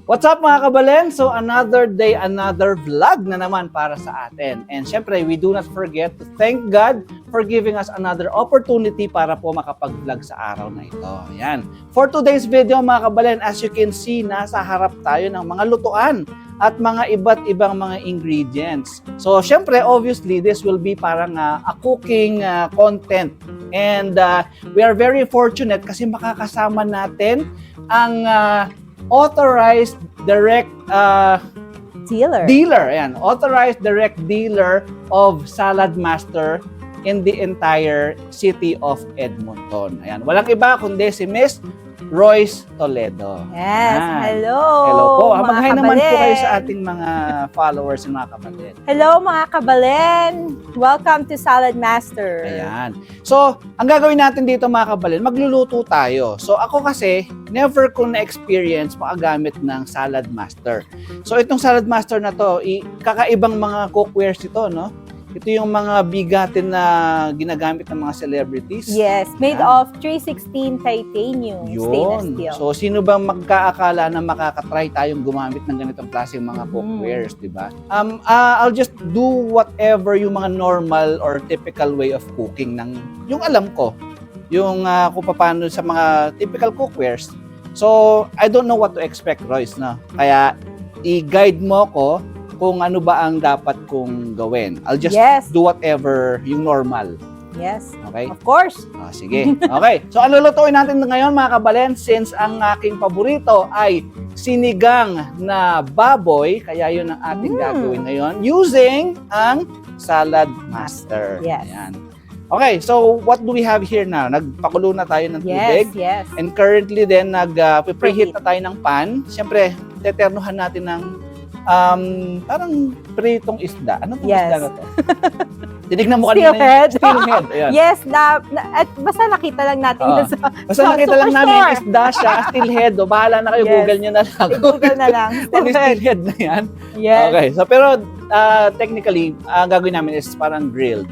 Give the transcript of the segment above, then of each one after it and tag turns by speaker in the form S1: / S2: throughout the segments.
S1: What's up mga kabalen? So another day, another vlog na naman para sa atin. And syempre, we do not forget to thank God for giving us another opportunity para po makapag-vlog sa araw na ito. Ayan. For today's video mga kabalen, as you can see, nasa harap tayo ng mga lutuan at mga iba't ibang mga ingredients. So syempre, obviously, this will be parang a cooking content. And we are very fortunate kasi makakasama natin ang authorized direct dealer. Ayan, authorized direct dealer of Salad Master in the entire city of Edmonton. Ayan, walang iba kundi si Miss Royce Toledo.
S2: Yes, hello.
S1: Hello po.
S2: Mga
S1: Mag-hi
S2: kabalen.
S1: naman po kayo sa ating mga followers and mga kabalen.
S2: Hello mga kabalen. Welcome to Salad Master.
S1: Ayan. So, ang gagawin natin dito mga kabalen, magluluto tayo. So, ako kasi, never ko na-experience makagamit ng Salad Master. So, itong Salad Master na to, kakaibang mga cookwares ito, no? Ito yung mga bigatin na ginagamit ng mga celebrities.
S2: Yes, made of 316 titanium stainless steel.
S1: So, sino bang magkaakala na makakatry tayong gumamit ng ganitong klaseng mga cookwares, di ba? I'll just do whatever yung mga normal or typical way of cooking ng yung alam ko. Yung kung paano sa mga typical cookwares. So, I don't know what to expect, Royce, no? Kaya, i-guide mo ko kung ano ba ang dapat kong gawin. I'll just do whatever yung normal.
S2: Yes.
S1: Okay?
S2: Of course.
S1: Sige. Okay. So, ano lutuin natin ngayon mga kabalen? Since ang aking paborito ay sinigang na baboy, kaya yun ang ating gagawin ngayon using ang Salad Master.
S2: Yes.
S1: Ayan. Okay, so what do we have here now? Nagpakulo na tayo ng tubig.
S2: Yes.
S1: And currently din, preheat na tayo ng pan. Siyempre, teternuhan natin ng parang pritong isda. Ano itong isda na to? Tinignan mo kanina
S2: Steelhead.
S1: Steelhead. Ayan.
S2: Yes, at basta nakita lang natin dun sa
S1: Basta nakita lang namin yung isda siya, steelhead. Bahala na kayo, Google nyo na lang.
S2: Google na lang.
S1: Kung steelhead na yan.
S2: Yes.
S1: Okay, so pero technically, ang gagawin namin is parang grilled.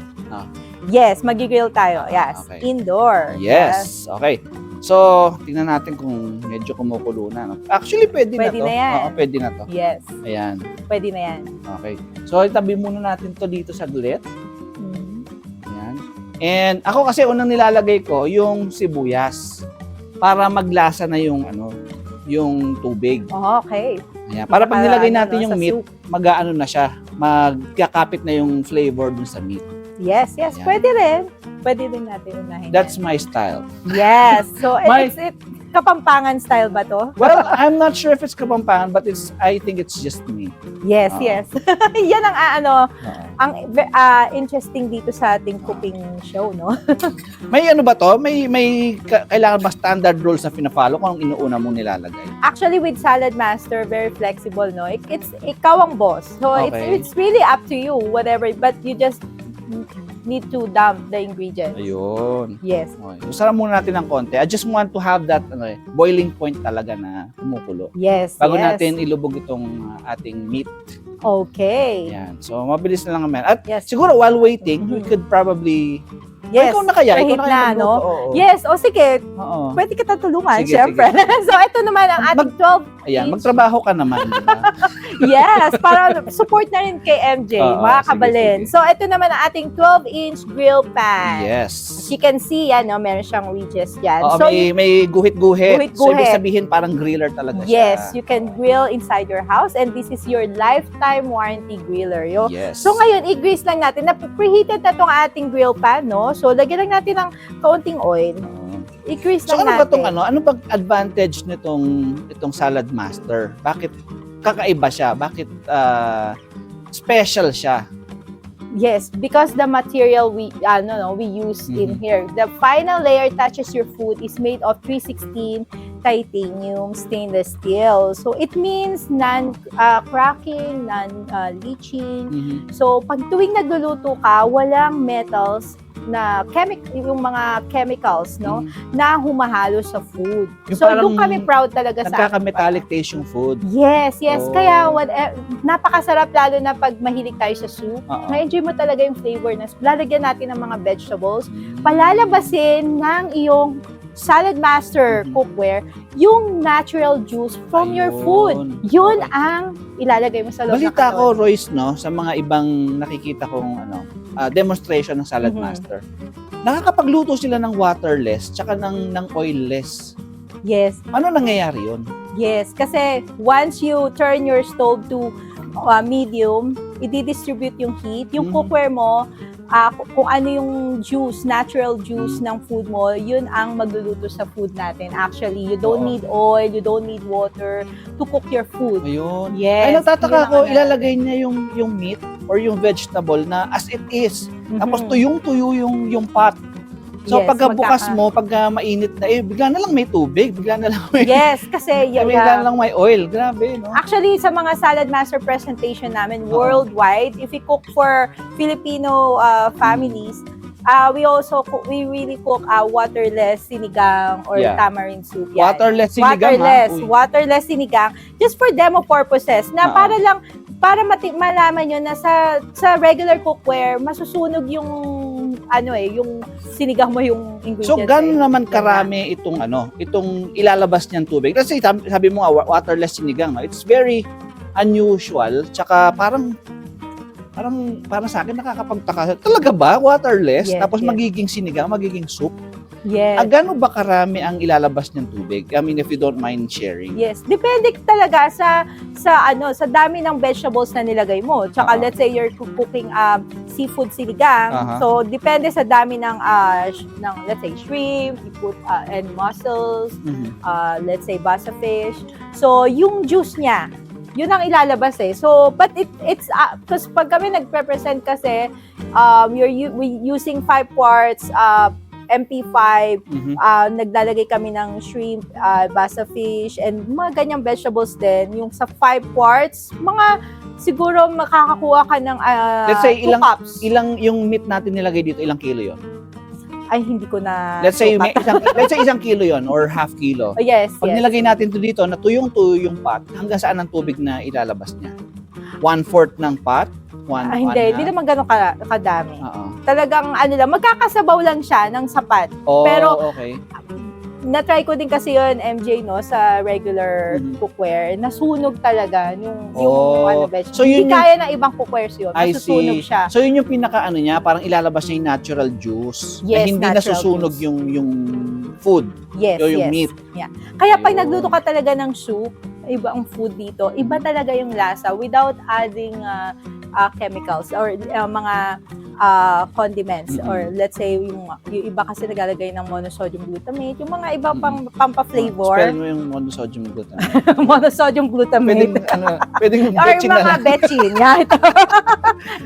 S2: Yes, magigrill tayo. Yes,
S1: Okay.
S2: Indoor.
S1: Yes. Okay. So, tingnan natin kung medyo kumukulo na. No? Actually, pwede na to.
S2: Na yan.
S1: Oo, pwede na to.
S2: Yes.
S1: Ayan.
S2: Pwede na yan.
S1: Okay. So, itabi muna natin to dito saglit. Ayan. And ako kasi unang nilalagay ko yung sibuyas para maglasa na yung yung tubig.
S2: Oh, okay.
S1: Ayan. Para pag nilagay natin yung
S2: sa
S1: meat,
S2: soup.
S1: mag-aano na siya, magkakapit na yung flavor dun sa meat.
S2: Yes.
S1: Ayan.
S2: Pwede rin. Pwede din natin unahin.
S1: That's my style.
S2: Yes. So,
S1: My-
S2: it's Kapampangan style ba to?
S1: Well, I'm not sure if it's Kapampangan, but I think it's just me.
S2: Yes,
S1: Oo.
S2: yes. Yan ang
S1: Oo.
S2: ang interesting dito sa ating cooking show, no?
S1: May ano ba to? May kailangan ba standard rules na pina-follow kung anong inuuna mong nilalagay?
S2: Actually, with Salad Master, very flexible, no? It's ikaw ang boss. So,
S1: Okay.
S2: it's really up to you, whatever. But you just need to dump the ingredients.
S1: Ayun.
S2: Yes.
S1: Okay. Usara muna natin ng konti. I just want to have that boiling point talaga na kumukulo.
S2: Yes,
S1: Bago
S2: yes.
S1: natin ilubog itong ating meat.
S2: Okay.
S1: Yan. So, mabilis na lang naman. At
S2: Yes.
S1: siguro while waiting, we could probably...
S2: Yes.
S1: Ikaw na kaya? Ikaw
S2: Preheat
S1: na kaya
S2: na,
S1: magluto?
S2: no?
S1: Oo.
S2: Yes. O sige,
S1: Oo.
S2: pwede kita tulungan,
S1: Sige,
S2: syempre. So, ito naman ang ating 12
S1: Ayan,
S2: inch.
S1: magtrabaho ka naman. Diba?
S2: Yes, para support na rin kay MJ,
S1: Oo,
S2: mga
S1: sige,
S2: kabalen.
S1: sige.
S2: So, ito naman ang ating 12-inch grill pan.
S1: Yes.
S2: As you can see, meron siyang ridges dyan.
S1: Oo,
S2: So,
S1: may guhit-guhit. So, ibig
S2: Guhit-guhit.
S1: sabihin parang griller talaga siya.
S2: yes, you can grill inside your house and this is your lifetime warranty griller.
S1: Yes.
S2: So, ngayon, i-grease lang natin. Preheated na itong ating grill pan, no? So, lagyan lang natin ng kaunting oil. I-grease
S1: So,
S2: lang
S1: ano ba
S2: natin.
S1: itong ano bang advantage itong Salad Master? Bakit kakaiba siya? Bakit special siya?
S2: Yes, because the material we use in here, the final layer touches your food is made of 316 titanium stainless steel. So it means non-cracking, non-leaching. So pag tuwing nagluluto ka, walang metals na yung mga chemicals, no, na humahalo sa food.
S1: Yung
S2: So
S1: parang
S2: doon kami proud talaga sa
S1: nagkaka-metallic taste yung food.
S2: Yes, yes.
S1: Oh.
S2: Kaya napakasarap lalo na pag mahilig tayo sa soup.
S1: Oo.
S2: Ma-enjoy mo talaga yung flavor na lalagyan natin ng mga vegetables. Palalabasin ng iyong Salad Master cookware, yung natural juice from your food. Yun ang ilalagay mo sa loob ng
S1: Balita ko,
S2: kanon.
S1: Royce, no, sa mga ibang nakikita kong demonstration ng Salad
S2: Mhm.
S1: Master, nakakapagluto sila ng waterless tsaka ng oilless.
S2: Yes,
S1: Ano nangyayari yun?
S2: yes. Kasi once you turn your stove to medium, i-distribute yung heat. Yung cookware mo, kung ano yung juice, natural juice ng food mo, yun ang magluluto sa food natin. Actually, you don't
S1: Oo.
S2: need oil, you don't need water to cook your food.
S1: Ayun.
S2: Yes.
S1: Ay, natataka
S2: yun ang
S1: ko,
S2: ano.
S1: ilalagay niya yung meat or yung vegetable na as it is. Tapos
S2: Mhm.
S1: tuyong-tuyo yung pot. So
S2: Yes,
S1: pagka bukas
S2: magkaka-
S1: mo, pagka mainit na, bigla na lang may tubig, bigla na lang may,
S2: Yes, kasi
S1: bigla na lang may oil. Grabe, no?
S2: actually, sa mga Salad Master presentation namin
S1: Oo.
S2: worldwide, if we cook for Filipino families, we really cook waterless sinigang or
S1: Yeah.
S2: tamarind soup. Yan.
S1: Waterless sinigang,
S2: Waterless sinigang, just for demo purposes, na
S1: Oo.
S2: para malaman nyo na sa regular cookware, masusunog yung yung sinigang mo yung ingredients.
S1: So, gano'n naman karami itong ilalabas niyang tubig. Kasi sabi mo nga, waterless sinigang, no? It's very unusual. Tsaka parang sa akin nakakapagtaka. Talaga ba? Waterless?
S2: Yes,
S1: Tapos
S2: yes.
S1: magiging sinigang, magiging soup?
S2: Yes.
S1: Gano'n ba karami ang ilalabas niyang tubig? I mean, if you don't mind sharing.
S2: Yes, depende talaga sa dami ng vegetables na nilagay mo. Tsaka let's say you're cooking seafood sinigang.
S1: Aha.
S2: So depende sa dami ng let's say shrimp, you put and mussels,
S1: Mhm.
S2: let's say basa fish. So yung juice niya, yun ang ilalabas eh. So but it's because pag kami nagpe-present kasi we using 5 quarts MP5,
S1: Mhm.
S2: naglalagay kami ng shrimp, basa fish, and mga ganyang vegetables din. Yung sa 5 quarts, mga siguro makakakuha ka ng
S1: Let's say,
S2: 2 cups.
S1: ilang yung meat natin nilagay dito, ilang kilo yon?
S2: Ay, hindi ko na
S1: Let's say,
S2: sukat.
S1: let's say isang kilo yon or half kilo.
S2: Oh, yes,
S1: Pag
S2: yes.
S1: nilagay natin to dito, na tuyong-tuyo yung pot, hanggang saan ang tubig na ilalabas niya? 1/4 ng pot?
S2: Hindi naman ganun kadami.
S1: Oo.
S2: Talagang magkakasabaw lang siya ng sapat.
S1: Oh,
S2: Pero-
S1: okay.
S2: Na-try ko din kasi yun, MJ, no, sa regular
S1: Mhm.
S2: cookware. Nasunog talaga yung vegetable.
S1: So, yun
S2: Hindi kaya ng ibang cookwares yun.
S1: I
S2: Nasusunog
S1: see.
S2: siya.
S1: So, yun yung pinaka-ano niya, parang ilalabas niya yung natural juice.
S2: Yes,
S1: na hindi
S2: natural
S1: nasusunog
S2: juice.
S1: yung food.
S2: Yes,
S1: o yung
S2: yes.
S1: meat.
S2: Kaya pag
S1: Ayun.
S2: nagluto ka talaga ng soup, iba ang food dito, iba talaga yung lasa without adding chemicals or mga condiments.
S1: Mhm.
S2: Or let's say, yung iba kasi naglalagay ng monosodium glutamate, yung mga iba pang pampa-flavor.
S1: Spell mo yung monosodium glutamate.
S2: Monosodium glutamate.
S1: Pwedeng
S2: Or
S1: betchin na
S2: mga
S1: lang.
S2: betchin. Yan.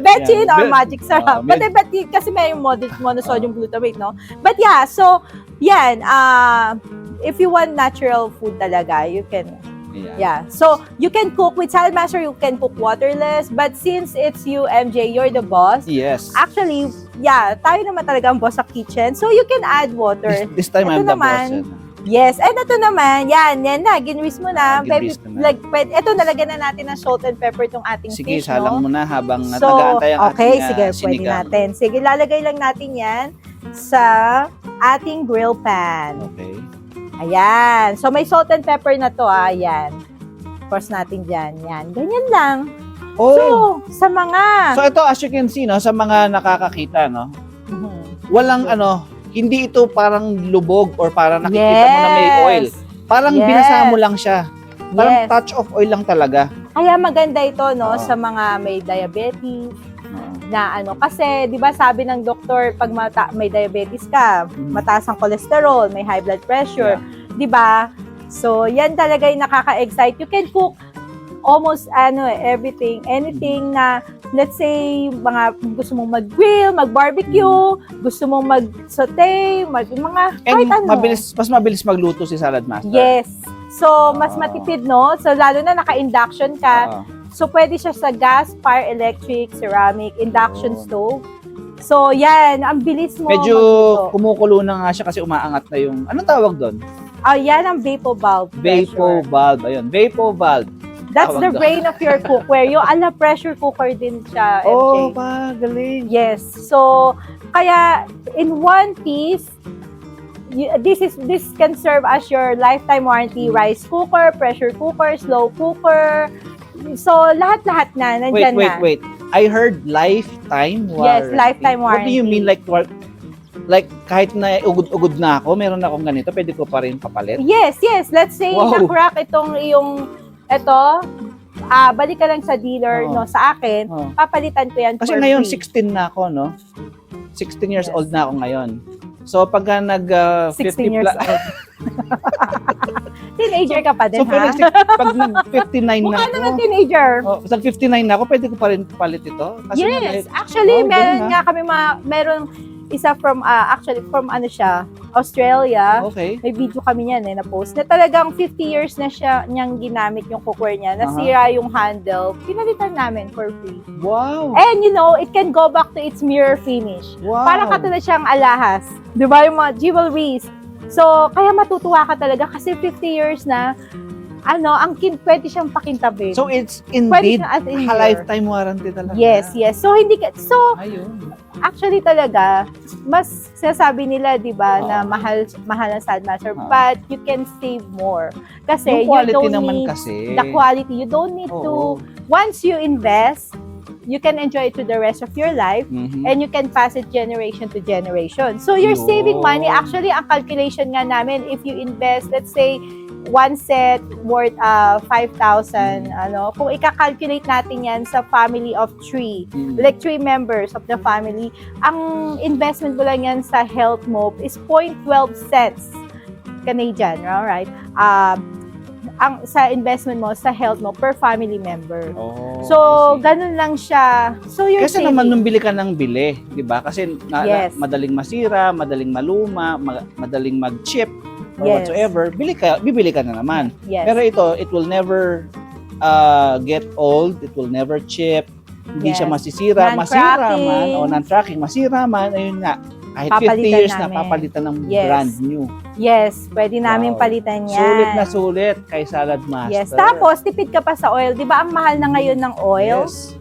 S2: Betchin
S1: Yeah.
S2: or magic sarap.
S1: Med-
S2: But kasi may yung monosodium glutamate, no? But yeah, so, yan. If you want natural food talaga, you can, yeah. So, you can cook with Salad Master, you can cook waterless. But since it's you, MJ, you're the boss.
S1: Yes.
S2: Actually, yeah, tayo naman talaga ang boss sa kitchen. So, you can add water.
S1: This time I'm
S2: Ito
S1: the boss.
S2: naman, Yes, and ito naman, yan na, ginwis mo na.
S1: Ginwis ko na.
S2: Ito, nalagyan na natin ng salt and pepper itong ating
S1: Sige,
S2: fish,
S1: salang
S2: no?
S1: mo na habang
S2: So,
S1: nag-aantay ang
S2: okay,
S1: ating
S2: sige, pwede
S1: sinigang.
S2: natin. Sige, lalagay lang natin yan sa ating grill pan.
S1: Okay.
S2: Ayan. So, may salt and pepper na to, ayan. Force natin dyan. Yan. Ganyan lang.
S1: Oh,
S2: So, sa mga...
S1: so ito as you can see, no, sa mga nakakakita, no,
S2: Mhm.
S1: walang hindi ito parang lubog or parang nakikita mo na may oil. Parang
S2: Yes.
S1: binasa mo lang siya. Parang
S2: Yes.
S1: touch of oil lang talaga.
S2: Kaya maganda ito, no,
S1: Oo.
S2: sa mga may diabetes, na kasi 'di ba sabi ng doktor pag may diabetes ka, mataas ang cholesterol, may high blood pressure, 'di ba? So, yan talaga yung nakaka-excite. You can cook almost everything, anything na let's say gusto mong mag-grill, mag-barbecue, gusto mong mag-saute, mga
S1: And
S2: kahit ano.
S1: mas mabilis magluto si Salad Master.
S2: Yes. So, mas
S1: Oo.
S2: matipid, no? So, lalo na naka-induction ka.
S1: Oo.
S2: So, pwede siya sa gas, fire, electric, ceramic, induction
S1: Yun.
S2: stove. So, yan. Ang bilis mo
S1: Medyo
S2: magluto.
S1: kumukulo na nga siya kasi umaangat na yung, anong tawag doon?
S2: Yan ang vapor valve
S1: Vapo
S2: pressure.
S1: valve. Ayun, vapo valve.
S2: That's
S1: tawag
S2: the
S1: doon.
S2: brain of your cookware. Yung pressure cooker din siya, MJ.
S1: Oh, ba, galing.
S2: Yes. So, kaya in one piece, this can serve as your lifetime warranty. Rice cooker, pressure cooker, slow cooker. So, lahat-lahat na, nandyan na.
S1: Wait. I heard lifetime warranty.
S2: Yes, lifetime
S1: What do you
S2: warranty.
S1: mean like kahit na ugod-ugod na ako, meron akong ganito, pwede ko pa rin papalit?
S2: Yes. Let's say,
S1: Wow.
S2: na-crack itong balik ka lang sa dealer,
S1: Oo.
S2: no, sa akin,
S1: Oh.
S2: papalitan ko yan
S1: Kasi
S2: for
S1: ngayon,
S2: free.
S1: 16 na ako, no? 16 years
S2: Yes.
S1: old na ako ngayon. So, pagka
S2: 16 years old. Teenager ka pa din,
S1: So, pag,
S2: ha?
S1: pag nag-59 na
S2: Mukha
S1: ako,
S2: naman teenager.
S1: pag 59 na ako, pwede ko pa rin palit ito? Kasi
S2: Yes, actually,
S1: Wow,
S2: meron
S1: ganun,
S2: nga kami meron isa from, from ano siya, Australia.
S1: okay.
S2: May video kami niyan na-post, na talagang 50 years na niyang ginamit yung cookware niya. Nasira yung handle, pinalitan namin for free.
S1: Wow.
S2: And it can go back to its mirror finish.
S1: Wow.
S2: Parang katulad siyang alahas. Di ba? Yung mga jewelries. So, kaya matutuwa ka talaga kasi 50 years na, pwede siyang pakintabin.
S1: So, it's
S2: Pwede
S1: indeed
S2: siya as in
S1: a
S2: here.
S1: lifetime warranty talaga.
S2: Yes. So,
S1: Ayun.
S2: actually talaga, mas sinasabi nila, di ba,
S1: Oo.
S2: na mahal ang Sadmaster,
S1: Oo.
S2: but you can save more. Kasi
S1: Yung
S2: you
S1: quality
S2: don't
S1: naman
S2: need
S1: kasi.
S2: the quality. You don't need
S1: Oo.
S2: to, once you invest, you can enjoy it to the rest of your life,
S1: Mhm.
S2: and you can pass it generation to generation. So you're
S1: Yun.
S2: saving money. Actually, ang calculation nga namin, if you invest, let's say, one set worth 5,000, kung ika-calculate natin yan sa family of 3,
S1: Mhm.
S2: like 3 members of the family, ang investment mo lang yan sa health mo is 0.12 cents Canadian, right? Ang sa investment mo sa health mo per family member.
S1: Oh,
S2: So,
S1: I see.
S2: ganun lang siya. So, you're
S1: Kasi
S2: saving.
S1: naman nung bili ka ng bili, 'di ba? Kasi
S2: Yes.
S1: madaling masira, madaling maluma, madaling mag-chip or
S2: Yes.
S1: whatsoever, bibili ka na naman.
S2: Yes.
S1: Pero ito, it will never get old, it will never chip, hindi
S2: Yes.
S1: siya masisira, masira
S2: Non-cracking.
S1: man, o non-tracking, masira man, ayun nga. Kahit 50
S2: Papalitan
S1: years na
S2: namin.
S1: papalitan ng
S2: Yes.
S1: brand new.
S2: Yes, pwede namin
S1: Wow.
S2: palitan yan.
S1: Sulit na sulit kay Salad Master.
S2: Yes, tapos tipid ka pa sa oil. 'Di ba ang mahal na ngayon ng oil?
S1: Yes.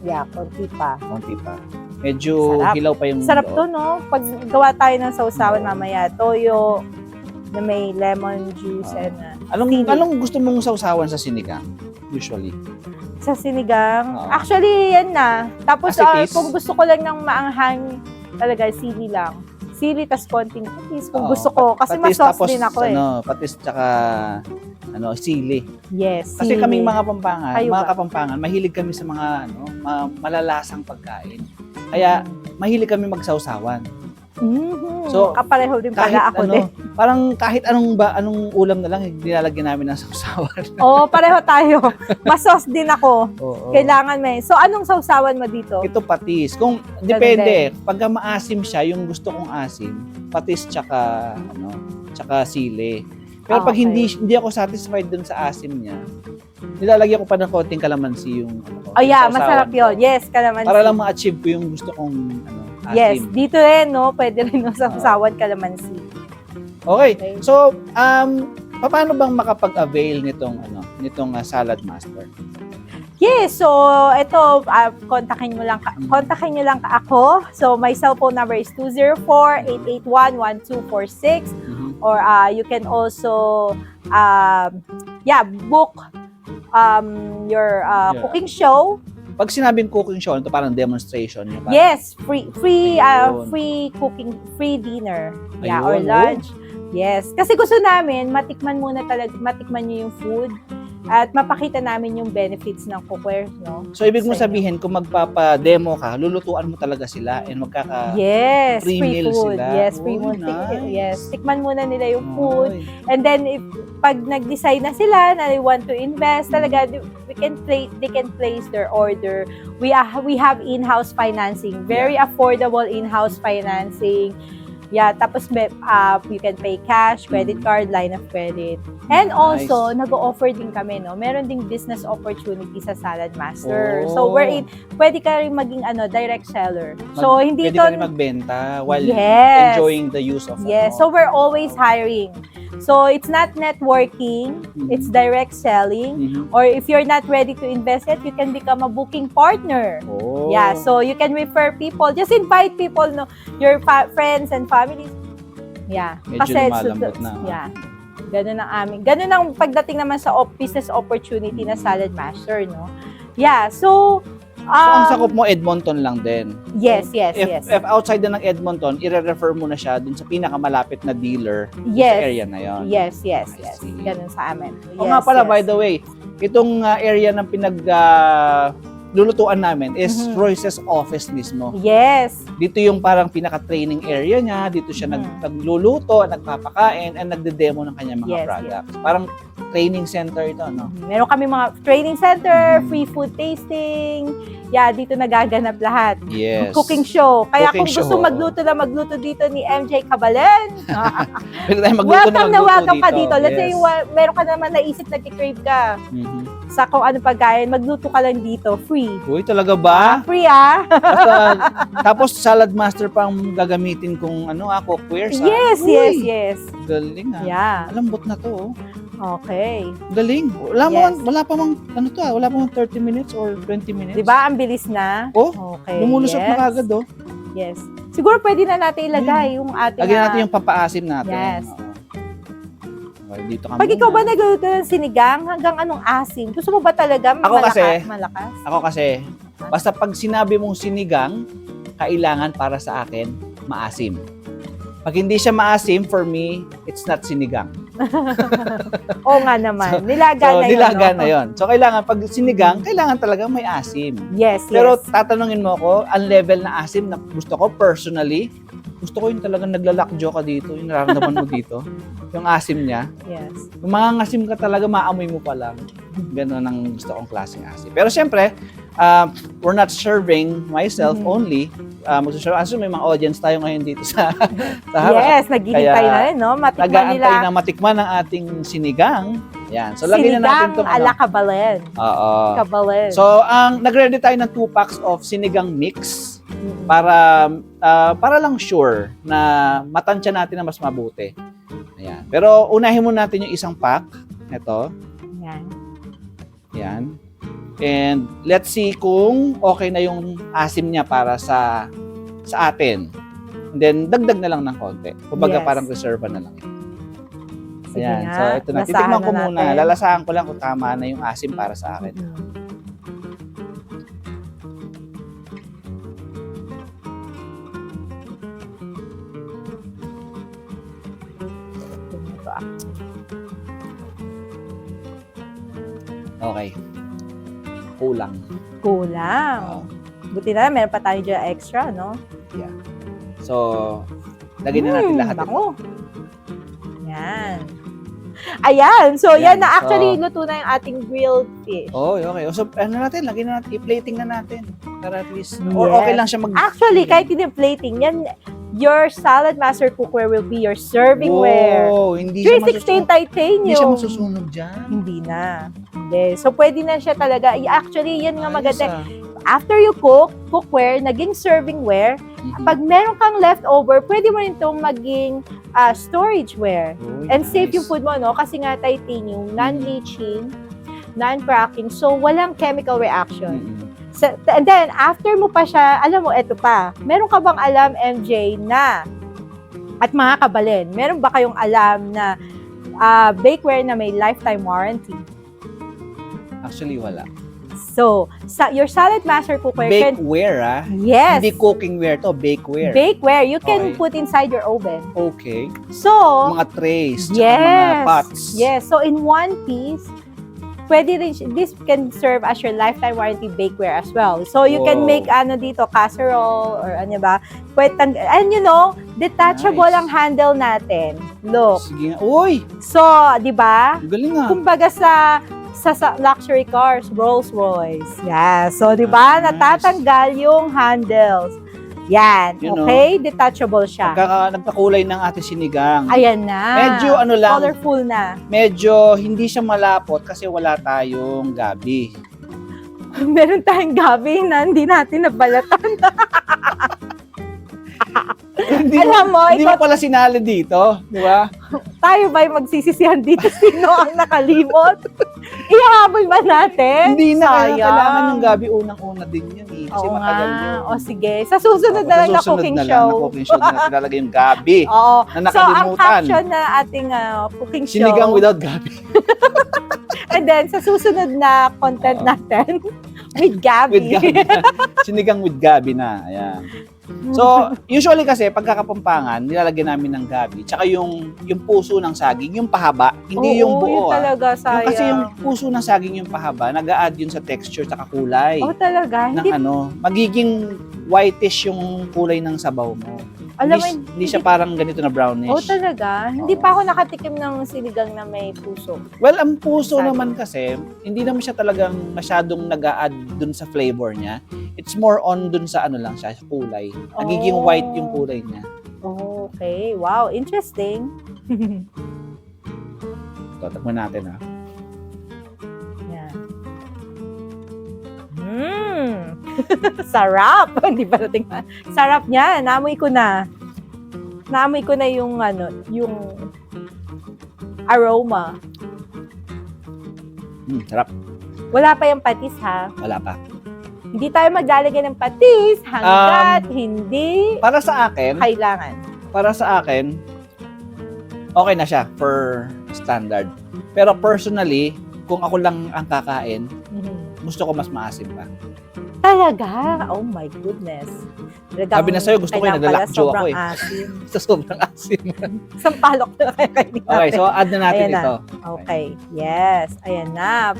S2: Yeah, konti pa.
S1: Konti pa. Medyo
S2: Sarap.
S1: hilaw pa yung
S2: Sarap
S1: loob.
S2: to, no? Pag gawa tayo ng sausawan
S1: Oo.
S2: mamaya, toyo na may lemon juice
S1: Oo.
S2: and
S1: Anong
S2: sili.
S1: gusto mong sausawan sa sinigang? Usually.
S2: sa sinigang.
S1: Oo.
S2: Actually, yan na. Tapos,
S1: As it is?
S2: kung gusto ko lang ng maanghang, talaga, sili lang. Sili, tas konting patis kung
S1: Oo,
S2: gusto ko. Kasi
S1: patis,
S2: mas sauce
S1: tapos,
S2: din ako eh.
S1: Patis tsaka sili.
S2: Yes,
S1: Kasi
S2: sili.
S1: kaming mga Pampangan,
S2: Kayo
S1: mga
S2: ba?
S1: Kapampangan, mahilig kami sa mga malalasang pagkain. Kaya mahilig kami magsawsawan.
S2: Mhm.
S1: So,
S2: kapareho din
S1: Kahit
S2: pala ako din.
S1: parang kahit anong ulam na lang nilalagyan namin ng sawsawan.
S2: Oo, pareho tayo. Mas sauce din ako.
S1: Oo.
S2: Kailangan may. So, anong sausawan mo dito?
S1: Ito patis. Kung depende, pagka maasim siya, yung gusto kong asim, patis tsaka sili. Pero pag
S2: Okay.
S1: hindi ako satisfied dun sa asim niya, nilalagyan ko pa ng konting kalamansi yung
S2: Oh yeah,
S1: yung
S2: masarap
S1: sausawan
S2: yun.
S1: ko.
S2: Yes, kalamansi.
S1: Para lang ma-achieve ko yung gusto kong asim.
S2: Yes, dito rin, no? Pwede rin yung sausawan kalamansi.
S1: Okay.
S2: Okay.
S1: So, paano bang makapag-avail nitong Salad Master?
S2: Yes, so ito, kontakin nyo lang ako. So my cellphone number is 204-881-1246, or you can also book your cooking show.
S1: Pag sinabing cooking show, ito parang demonstration. Yung parang,
S2: Yes, free
S1: Ayun.
S2: free cooking, free dinner. Yeah, or
S1: Ayun,
S2: lunch. Yes, kasi gusto namin matikman niyo yung food at mapakita namin yung benefits ng cookware, no?
S1: So, ibig mo
S2: Sa inyo.
S1: sabihin, kung magpapa-demo ka, lulutuan mo talaga sila and
S2: Yes,
S1: free
S2: free
S1: meal
S2: food.
S1: sila.
S2: Yes, free
S1: Oh,
S2: food.
S1: nice.
S2: Yes, tikman muna nila yung food.
S1: Oy.
S2: And then pag nag-decide na sila na they want to invest, talaga they can place their order. We have in-house financing, very affordable in-house financing. Yeah, tapos you can pay cash, credit card, line of credit. And
S1: Nice.
S2: also, nag-o-offer din kami, no? Meron ding business opportunity sa Salad Master.
S1: Oh.
S2: So, pwede ka rin maging direct seller. So, hindi
S1: Pwede ka rin magbenta while
S2: Yes.
S1: enjoying the use of
S2: Yes, so we're always hiring. So, it's not networking, it's direct selling.
S1: Mhm.
S2: Or if you're not ready to invest it, you can become a booking partner.
S1: Oh.
S2: Yeah, so you can refer people. Just invite people, no, your friends and families. Yeah.
S1: Medyo lumalambot na.
S2: Yeah. Ganun ang amin. Ganun ang pagdating naman sa business opportunity na Salad Master, no? Yeah, so
S1: So, ang sakop mo, Edmonton lang din.
S2: yes.
S1: If outside na ng Edmonton, i-refer mo na siya dun sa pinakamalapit na dealer sa
S2: Yes.
S1: area na yon.
S2: Yes.
S1: I see.
S2: Ganun sa amin.
S1: O nga pala, by the way, itong area ng lulutuan namin is
S2: Mhm.
S1: Royce's office mismo.
S2: Yes.
S1: Dito yung parang pinaka-training area niya, dito siya nagluluto, nagpapakain, and nagde-demo ng kanyang mga
S2: Yes,
S1: products. Parang training center ito, no?
S2: Meron kami mga training center,
S1: Mhm.
S2: free food tasting. Yeah, dito nagaganap lahat.
S1: Yes.
S2: Cooking show. Kaya
S1: Cooking
S2: kung gusto
S1: show.
S2: magluto dito ni MJ Cabalen,
S1: Pwede tayo magluto
S2: welcome na welcome ka dito. Let's say
S1: Yes.
S2: meron ka naman naisip nag-crave ka
S1: Mhm.
S2: sa kung ano pagkain, magluto ka lang dito, free.
S1: Uy, talaga ba?
S2: Free
S1: Tapos salad master pa ang gagamitin kung cookware sa.
S2: Yes.
S1: Galing
S2: Yeah.
S1: Lambot na to.
S2: Okay.
S1: Galing.
S2: Yes.
S1: Wala pa mang 30 minutes or 20 minutes.
S2: 'Di ba? Ang bilis na.
S1: Oh,
S2: Okay.
S1: lumulusot
S2: yes.
S1: na kagad
S2: Yes. Siguro pwede na natin ilagay yung ating
S1: Lagyan natin yung papaasim natin.
S2: Yes.
S1: Oo. Okay, dito ka
S2: Pag
S1: muna.
S2: ikaw ba nagluluto ng sinigang, hanggang anong asim? Gusto mo ba talaga malakas?
S1: Ako kasi, basta pag sinabi mong sinigang, kailangan para sa akin, maasim. Pag hindi siya maasim, for me, it's not sinigang.
S2: Oo nga naman. Nilaga
S1: So,
S2: na yun.
S1: nilaga
S2: no?
S1: na yun. So, kailangan, pag sinigang, kailangan talaga may asim.
S2: Yes.
S1: Pero tatanungin mo ako, ang level na asim na gusto ko personally, gusto ko yung talagang naglalakjo ka dito, yung nararamdaman mo dito, yung asim niya.
S2: Yes.
S1: Kung mangangasim ka talaga, maamoy mo pa lang. Ganun ang gusto kong klaseng asim. Pero siyempre, we're not serving myself only. Magsuserve. May mga audience tayo ngayon dito sa harap.
S2: Yes, naghihintay
S1: Kaya,
S2: na rin, no? Matikman
S1: Nag-aantay
S2: nila.
S1: na matikman ang ating sinigang. Yan. So, lagyan na natin
S2: Sinigang ala Cabalen.
S1: Oo.
S2: Cabalen.
S1: So, nag-ready tayo ng 2 packs of sinigang mix para lang sure na matansya natin na mas mabuti. Ayan. Pero unahin muna natin yung isang pack. Ito.
S2: Yan.
S1: Yan. And let's see kung okay na yung asim niya para sa atin. And then, dagdag na lang ng konti. Kumbaga,
S2: Yes.
S1: parang reserva na lang.
S2: Sige
S1: Ayan.
S2: nga.
S1: So, ito na.
S2: Lasahan
S1: Titikman ko
S2: na
S1: muna.
S2: natin.
S1: Lalasahan ko lang kung tama na yung asim para sa akin. Okay. Kulang.
S2: Kulang.
S1: Oo.
S2: Buti na, meron pa tayo dyan extra, no?
S1: So, lagyan na natin lahat.
S2: Bango. Yan. Ayan. So,
S1: Ayan.
S2: yan na. Actually,
S1: So,
S2: luto na yung ating grilled fish.
S1: Oh, okay. So, lagyan na natin, i-plating na natin. Para at least, or
S2: Yes.
S1: okay lang siya
S2: Actually, kahit hindi plating, yan, your Salad Master cookware will be your servingware.
S1: Oh, hindi siya
S2: 316
S1: Hindi siya
S2: titanium.
S1: masusunog dyan.
S2: Hindi na. Hindi. So, pwede na siya talaga. Actually, yan nga maganda.
S1: Ayos,
S2: After you cook, cookware, naging servingware,
S1: Mhm.
S2: pag meron kang leftover, pwede mo rin itong maging storageware.
S1: Oh,
S2: And safe
S1: nice.
S2: yung food mo, no? Kasi nga titanium, non-leaching, non-cracking, so walang chemical reaction.
S1: Mhm.
S2: So, and then, after mo pa siya, alam mo, eto pa, meron ka bang alam, MJ, na, at mga kabalen, meron ba kayong alam na bakeware na may lifetime warranty?
S1: Actually, wala.
S2: So, your Salad Master cookware can,
S1: Bakeware,
S2: yes,
S1: Hindi cookingware to, bakeware.
S2: bakeware, you can
S1: Okay.
S2: put inside your oven.
S1: Okay.
S2: So,
S1: Mga trays, tsaka
S2: yes,
S1: mga pots.
S2: yes. So, in one piece, pwede rin, this can serve as your lifetime warranty bakeware as well. So, you can
S1: Wow.
S2: make dito, casserole or ano ba. And you know, detachable
S1: Nice.
S2: ang handle natin. Look.
S1: Sige nga. Uy!
S2: So, di ba?
S1: Ang galing nga.
S2: Kumbaga sa luxury cars, Rolls-Royce. Yeah. So, di ba?
S1: Nice.
S2: Natatanggal yung handles. Yan.
S1: You know,
S2: Okay? Detachable siya.
S1: Nagkakulay ng ating sinigang.
S2: Ayan na.
S1: Medyo lang,
S2: Colorful na.
S1: medyo hindi siya malapot kasi wala tayong gabi.
S2: Meron tayong gabi na hindi natin nabalatan. Alam mo,
S1: Hindi mo pala sinali dito, di ba?
S2: tayo ba yung magsisisihan dito? Sino ang nakalimot? Ihahabol ba natin?
S1: Hindi na, kaya
S2: Sayang.
S1: kailangan yung gabi unang-una din yun eh. Kasi
S2: Oo
S1: matagal
S2: nga.
S1: yun.
S2: O sige, sa susunod na lang na
S1: Susunod
S2: cooking
S1: na lang
S2: show.
S1: na cooking show na nilalagay yung gabi.
S2: Oo.
S1: Na
S2: So, ang
S1: nakalimutan.
S2: caption na ating cooking show.
S1: Sinigang without gabi.
S2: And then, sa susunod na content
S1: Oo.
S2: natin, with Gabby.
S1: With gabi na. Sinigang with gabi na. Ayan. So, usually kasi, pagkakapampangan, nilalagyan namin ng gabi. Tsaka yung puso ng saging, yung pahaba, hindi yung
S2: Oo,
S1: buo.
S2: yun talaga,
S1: Yung
S2: sayang.
S1: kasi yung puso ng saging yung pahaba, nag-a-add yun sa texture tsaka kulay.
S2: Oh, talaga?
S1: Ng
S2: Hindi,
S1: magiging whitish yung kulay ng sabaw mo.
S2: alam mo,
S1: Hindi siya parang ganito na brownish.
S2: oh, talaga? Hindi pa ako nakatikim ng sinigang na may puso.
S1: Well, ang puso
S2: Saging.
S1: naman kasi, hindi naman siya talagang masyadong nag-a-add dun sa flavor niya. It's more on dun sa ano lang siya, sa kulay. Nagiging white yung kulay niya.
S2: Oh, okay. Wow, interesting.
S1: Ito, takman natin ha.
S2: Yan. Sarap! Hindi pa natin sarap niya. Naamoy ko na. Naamoy ko na yung yung aroma.
S1: Sarap.
S2: Wala pa yung patis ha.
S1: Wala pa.
S2: Hindi tayo maglalagay ng patis hanggat hindi
S1: Para sa akin,
S2: kailangan.
S1: okay na siya for standard. Pero personally, kung ako lang ang kakain, gusto ko mas maasim pa.
S2: Talaga? Oh my goodness.
S1: Sabi na sa'yo, gusto ko yung naglalakjo ako eh.
S2: Asim.
S1: Sa sobrang asim.
S2: Isang palok na kaya kainin natin.
S1: Okay, so add na natin
S2: Ayan na.
S1: ito.
S2: Okay. Yes. Ayan na.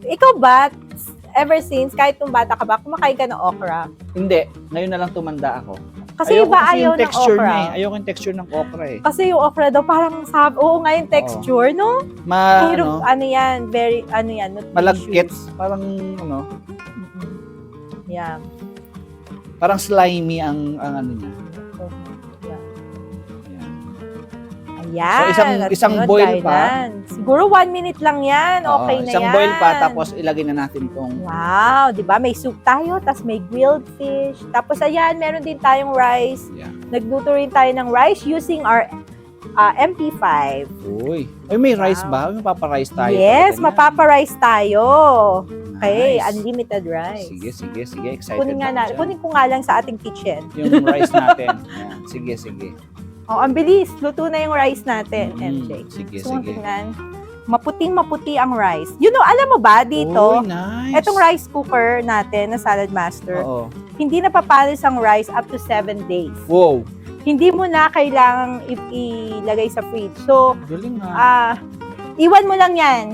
S2: Ikaw ba, ever since, kahit nung bata ka ba, kumakain ka ng okra?
S1: Hindi, ngayon na lang tumanda ako.
S2: Kasi
S1: Ayoko
S2: iba
S1: kasi
S2: ayaw
S1: yung
S2: ng
S1: texture
S2: okra.
S1: niya eh. Ayoko yung texture ng okra eh.
S2: Kasi yung okra daw parang oo nga yung texture, no? Pero yan, very, nutritious.
S1: Malagkit. Parang,
S2: Yeah.
S1: parang slimy ang ano niya.
S2: Yeah.
S1: Ayan.
S2: Ayan.
S1: So,
S2: at
S1: isang
S2: sunod,
S1: boil pa.
S2: kainan. Siguro 1 minute lang yan.
S1: Oo,
S2: Okay na
S1: isang
S2: yan.
S1: boil pa, tapos ilagay na natin tong
S2: Wow, di ba? May soup tayo, tapos may grilled fish. Tapos ayan, meron din tayong rice.
S1: Yeah.
S2: Nagluto rin tayo ng rice using our MP5.
S1: Uy, may rice ba? May mapapa-rice tayo.
S2: Yes,
S1: talaga niyan.
S2: mapapa-rice tayo. Okay,
S1: Nice.
S2: unlimited rice.
S1: Sige. Excited
S2: Kunin
S1: ako dyan.
S2: ko nga lang sa ating kitchen.
S1: Yung rice natin. Ayan. Sige.
S2: Oh, ang bilis. Luto na yung rice natin, MJ.
S1: Sige.
S2: So, tingnan. Maputing-maputi ang rice. You know, alam mo ba dito,
S1: Uy, nice.
S2: etong rice cooker natin na Salad Master,
S1: Oo.
S2: hindi napapalis ang rice up to 7 days.
S1: Wow.
S2: Hindi mo na kailangang ilagay sa fridge. So,
S1: Galing nga.
S2: iwan mo lang yan.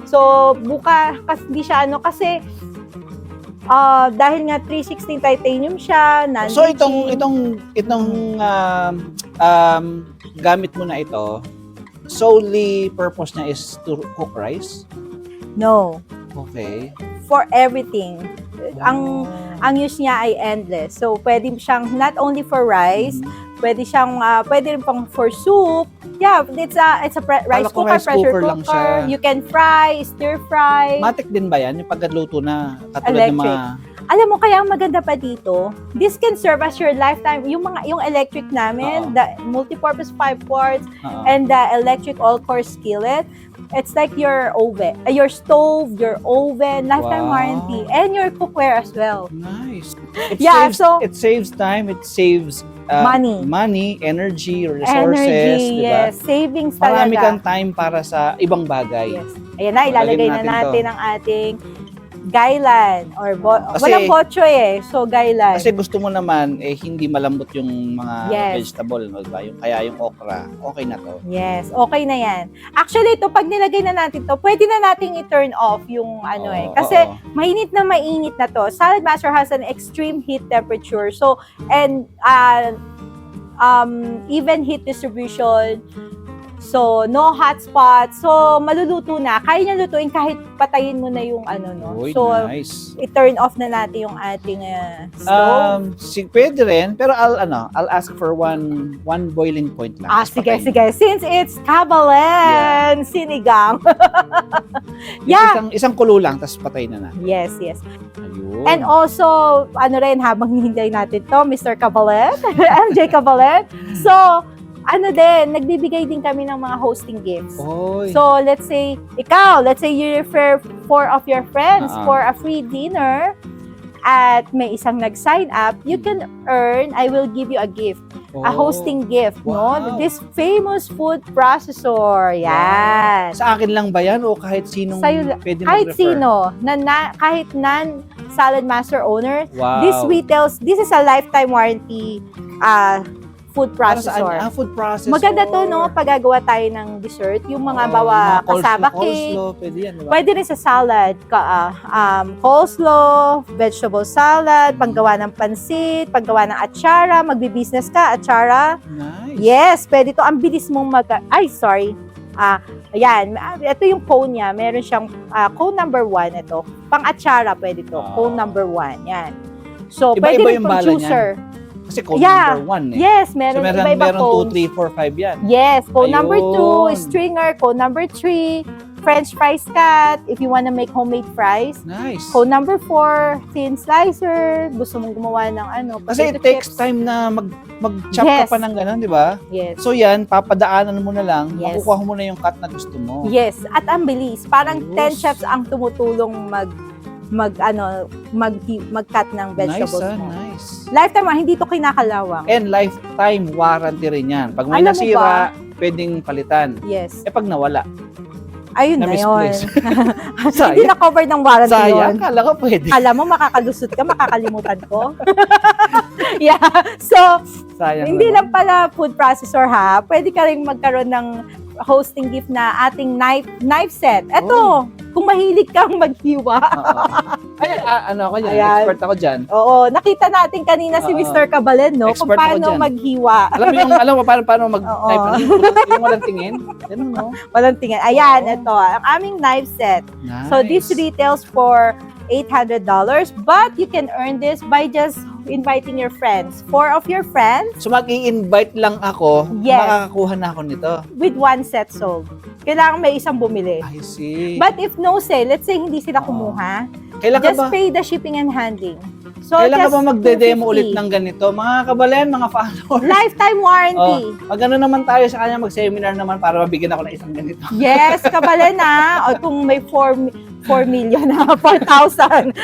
S2: So, kasi hindi siya kasi dahil nga 316 titanium siya,
S1: So
S2: non-leaching.
S1: itong gamit mo na ito, solely purpose niya is to cook rice?
S2: No.
S1: Okay.
S2: For everything. Ang use niya ay endless. So, pwede siyang not only for rice, pwede rin pang for soup. Yeah, it's a rice
S1: ko
S2: cooker,
S1: rice
S2: pressure
S1: cooker lang
S2: cooker.
S1: siya.
S2: You can fry, stir fry.
S1: Matic din ba yan? Yung pagkaluto na katulad ng mga...
S2: Alam mo, kaya ang maganda pa dito, this can serve as your lifetime. Yung electric namin, the multi-purpose 5 quarts, and the electric all-core skillet, it's like your oven, your stove, your oven, lifetime
S1: Wow.
S2: warranty, and your cookware as well.
S1: Nice. It saves time, it saves money, energy, resources,
S2: Energy,
S1: di ba?
S2: yes. Savings
S1: Marami
S2: talaga.
S1: kang time para sa ibang bagay.
S2: Yes. Ayan na, ilalagay na
S1: Lalagyan natin
S2: natin ang ating gailan or
S1: Kasi-
S2: walang botchoy so gailan.
S1: Kasi gusto mo naman hindi malambot yung mga
S2: Yes.
S1: vegetable, no, diba? Kaya yung okra, okay na to.
S2: Yes, okay na yan. Actually, ito, pag nilagay na natin to, pwede na nating i-turn off yung Kasi mainit na to. Salad Master has an extreme heat temperature. So, and even heat distribution. So, no hotspot. So, maluluto na. Kaya niya lutuin kahit patayin mo na yung ano, no?
S1: Uy,
S2: So,
S1: nice.
S2: i-turn off na natin yung ating stove.
S1: Pwede rin, pero I'll ask for one boiling point lang. Tapos
S2: Sige,
S1: patayin.
S2: sige. Since it's Kabalen, sinigang.
S1: Isang kulo lang, tapos patayin na natin.
S2: Yes, yes.
S1: Ayun.
S2: And also, ano rin, habang hinihintay natin to, Mr. Kabalen, MJ Kabalen. So, ano din, nagbibigay din kami ng mga hosting gifts.
S1: Oy.
S2: So, let's say you refer 4 of your friends for a free dinner at may isang nag-sign up, you can earn, I will give you a gift. A hosting gift,
S1: Wow.
S2: no? This famous food processor. Yan.
S1: Sa akin lang ba yan o kahit sinong
S2: Sa'yo-
S1: pwede
S2: Kahit
S1: mag-refer?
S2: sino, kahit non-Salad Master owner,
S1: Wow.
S2: this is a lifetime warranty food
S1: Para saan?
S2: processor.
S1: Food processor.
S2: Maganda to, no? Paggagawa tayo ng dessert, yung mga kasaba cake,
S1: coleslaw, pwede yan, diba?
S2: pwede rin sa salad, coleslaw, vegetable salad, panggawa ng pansit, panggawa ng atsara, magbi-business ka, atsara.
S1: Nice.
S2: Yes, pwede to. Ang bilis mong ayan, ito yung cone niya. Meron siyang cone number 1, ito. Pang-atsara, pwede to. Cone number 1, yan. So,
S1: Iba-iba
S2: pwede rin
S1: yung
S2: pang
S1: bala
S2: juicer.
S1: Kasi code number 1 eh.
S2: Yes,
S1: So,
S2: meron iba-iba
S1: meron 2,
S2: cones.
S1: 3, 4, 5 yan.
S2: Yes, cone number 2,
S1: Ayun.
S2: stringer, cone number 3, French fries cut, if you wanna make homemade fries.
S1: Nice.
S2: Cone number 4, thin slicer, gusto mong gumawa ng
S1: Kasi
S2: potato
S1: it takes
S2: chips.
S1: time na mag-chop
S2: Yes.
S1: ka pa ng gano'n, di ba?
S2: Yes.
S1: So yan, papadaanan mo na lang,
S2: Yes.
S1: makukuha mo na yung cut na gusto mo.
S2: Yes, at ang bilis. Parang
S1: Ayos.
S2: 10 chefs ang tumutulong mag-cut ng vegetables mo.
S1: Nice.
S2: Lifetime, hindi to kinakalawang.
S1: And lifetime warranty rin yan. Pag may
S2: Alam mo
S1: nasira, pwedeng palitan.
S2: Yes.
S1: Eh pag nawala,
S2: Ayun na yun.
S1: na-misplace.
S2: Hindi na covered ng warranty
S1: Sayang,
S2: yun.
S1: kala ko pwede.
S2: Alam mo, makakalusot ka, makakalimutan ko. Yeah. So,
S1: Sayang
S2: hindi lang pala food processor ha. Pwede ka rin magkaroon ng hosting gift na ating knife set. Eto, kung mahilig kang maghiwa.
S1: Ay, ano ako dyan?
S2: Ayan.
S1: Expert ako dyan.
S2: Oo, nakita natin kanina si
S1: Oo.
S2: Mr. Cabalen, no?
S1: Expert
S2: Kung paano
S1: ako dyan.
S2: maghiwa.
S1: Alam mo paano mag-type
S2: Oo.
S1: yung walang tingin? Ganun, no?
S2: Walang tingin. Ayan,
S1: Oo.
S2: ito. Ang aming knife set.
S1: Nice.
S2: So, this retails for $800, but you can earn this by just inviting your friends. 4 of your friends
S1: So mag-i-invite lang ako,
S2: Yes.
S1: makakakuha na ako nito.
S2: with 1 set sold. Kailangan may isang bumili.
S1: I see.
S2: But if no sale, let's say hindi sila
S1: Oo.
S2: kumuha,
S1: Kailan ka
S2: just
S1: ba?
S2: pay the shipping and handling. So,
S1: Kailan ka
S2: just
S1: ba magde-demo
S2: 250.
S1: ulit ng ganito? Mga kabalen, mga followers.
S2: Lifetime warranty.
S1: Mag-ano naman tayo sa kanya, mag-seminar naman para mabigyan ako ng isang ganito.
S2: Yes, kabalen na. O kung may 4 million na, 4,000.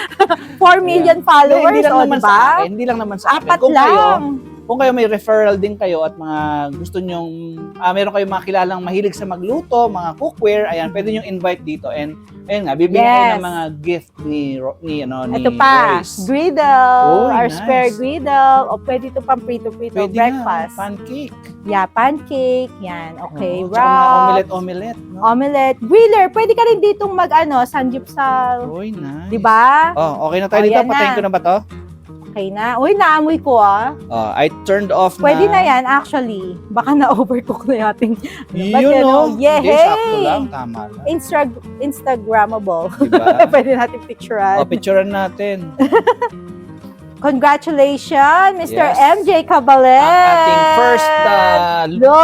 S2: 4 million followers,
S1: Hindi lang
S2: o
S1: naman
S2: diba?
S1: sa akin. Hindi lang naman sa akin.
S2: 4 lang.
S1: Kung kayo may referral din kayo at mga gusto nyong, meron kayong mga kilalang mahilig sa magluto, mga cookware, ayan, pwede nyong invite dito. And, ayun nga, bibigyan kayo
S2: Yes.
S1: ng mga gift ni
S2: Ito pa,
S1: Royce.
S2: griddle,
S1: Uy,
S2: or
S1: nice.
S2: spare griddle, o pwede ito pang prito-prito
S1: Pwede
S2: breakfast.
S1: nga, pancake.
S2: Yeah, pancake, yan, okay,
S1: Oo, tsaka mga
S2: wrap,
S1: omelette. No?
S2: omelette, griller, pwede ka rin ditong sanjupsal,
S1: Uy, nice.
S2: di ba?
S1: Oh, okay na tayo
S2: Oh,
S1: dito.
S2: yan
S1: Patayin
S2: na.
S1: ko na ba to?
S2: Okay na. Uy, naamoy ko ah.
S1: Oh, I turned off
S2: Pwede
S1: na.
S2: na yan, actually. Baka na-overcook na yung ating...
S1: Yun, no?
S2: Yay!
S1: Hindi, sakto lang. Tama lang.
S2: Instagrammable.
S1: Diba?
S2: Pwede natin picturean.
S1: O, picturean natin.
S2: Congratulations, Mr.
S1: Yes.
S2: MJ Cabalen!
S1: Ang ating first
S2: No!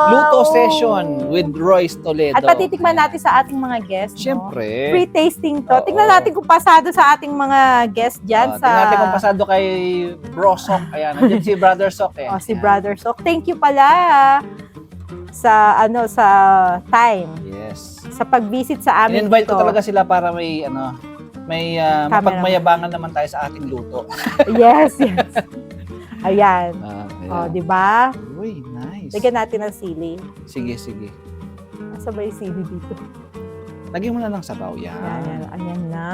S1: luto session with Royce Toledo.
S2: At patitikman natin sa ating mga guests. No?
S1: Siyempre.
S2: Free tasting to.
S1: Oo.
S2: Tingnan natin kung pasado sa ating mga guests dyan.
S1: Tingnan natin kung pasado kay Bro Sok. Ayan, nandiyan si Brother Sok eh.
S2: Si
S1: Ayan.
S2: Brother Sok. Thank you pala sa time,
S1: Yes.
S2: sa pag-visit sa amin
S1: In-invite ko
S2: dito.
S1: talaga sila para may mapagmayabangan naman tayo sa ating luto.
S2: Yes, yes. Ayan.
S1: Ayan.
S2: Di ba?
S1: Uy, nice.
S2: Lagyan natin ng sili.
S1: Sige, sige.
S2: Nasa ba yung sili dito?
S1: Lagyan mo na ng sabaw yan.
S2: Ayan na.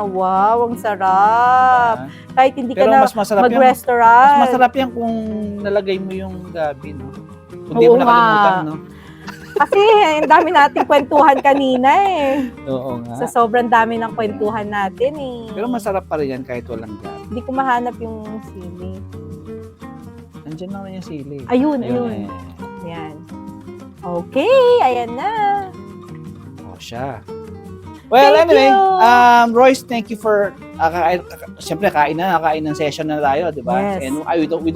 S2: Wow, ang sarap. Kahit hindi ka
S1: Pero
S2: na
S1: mas masarap yan.
S2: mag-restaurant.
S1: Mas masarap yan kung nalagay mo yung gabi, no? Kung di
S2: Oo
S1: mo
S2: nga.
S1: nakalimutan, no?
S2: Kasi ang dami nating kwentuhan kanina eh.
S1: Oo nga.
S2: Sa sobrang dami ng kwentuhan natin eh.
S1: Pero masarap pa rin yan kahit walang gabi.
S2: Hindi ko mahanap yung sili.
S1: Nandiyan naman yung sili.
S2: Ayun, ayun.
S1: eh.
S2: Yan. Okay, ayan na.
S1: O siya. Well,
S2: Thank
S1: anyway,
S2: you.
S1: Royce, thank you for siyempre kain ng session na tayo, 'di ba?
S2: Yes.
S1: And we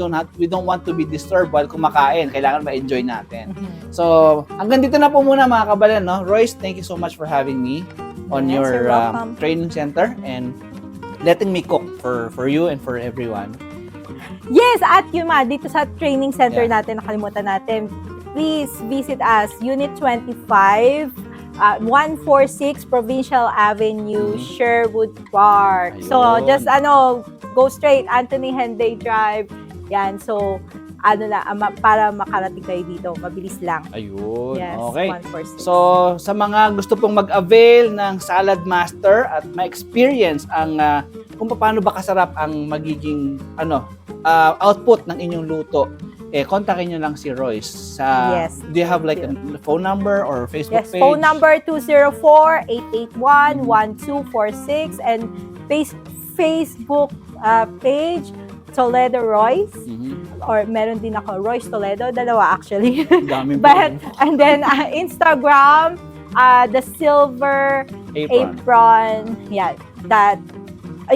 S1: don't want to be disturbed while kumakain. Kailangan ma-enjoy natin.
S2: Mhm.
S1: So, hanggang dito na po muna mga kabalen, no? Royce, thank you so much for having me on
S2: Yes,
S1: your
S2: you're welcome.
S1: training center and letting me cook for you and for everyone.
S2: Yes, at Yuma, dito sa training center
S1: Yeah.
S2: natin, nakalimutan natin, please visit us, Unit 25, 146 Provincial Avenue,
S1: Mhm.
S2: Sherwood Park. So,
S1: Ayun.
S2: just go straight, Anthony Henday Drive. Yan, so, para makarating kayo dito, mabilis lang.
S1: Ayun.
S2: Yes,
S1: Okay.
S2: 146.
S1: So, sa mga gusto pong mag-avail ng Salad Master at ma-experience ang kung paano ba kasarap ang magiging output ng inyong luto, kontakin nyo lang si Royce.
S2: Yes.
S1: Do you have like a phone number or Facebook
S2: Yes,
S1: page?
S2: phone number 204-881-1246 and Facebook page Toledo Royce,
S1: Mhm.
S2: or meron din ako Royce Toledo, dalawa actually.
S1: Daming
S2: But and then Instagram, the Silver
S1: apron.
S2: Apron.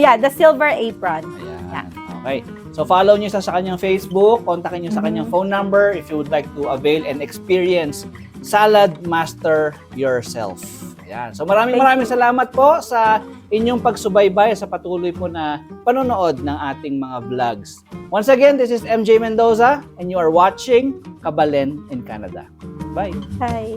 S2: The Silver Apron.
S1: Ayan. Okay. So follow nyo sa kanyang Facebook, kontakin nyo sa kanyang phone number if you would like to avail and experience Salad Master yourself. Ayan. So maraming salamat po sa inyong pagsubaybay sa patuloy po na panonood ng ating mga vlogs. Once again, this is MJ Mendoza and you are watching Kabalen in Canada. Bye!
S2: Hi.